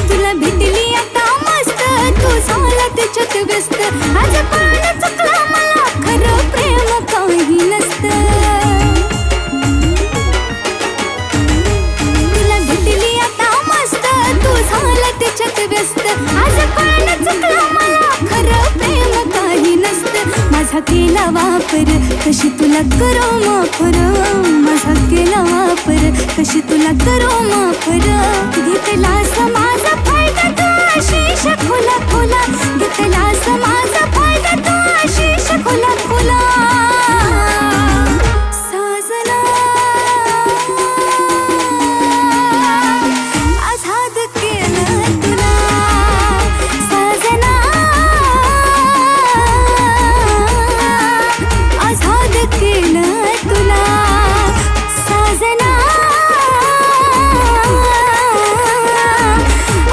तुला भेटली आता मस्त, तू झाला त्याच्यात व्यस्त. आज कळलं चुकलं मला, खरं प्रेम काही नसतं. तुला भेटली आता मस्त, तू झाला त्याच्यात व्यस्त. आज कळलं चुकलं मला, खरं प्रेम काही नसतं. माझा केला वापर, कशी तुला करू माफर. माझा केला वापर, कशी तुला करू माफर. घेतला समाजा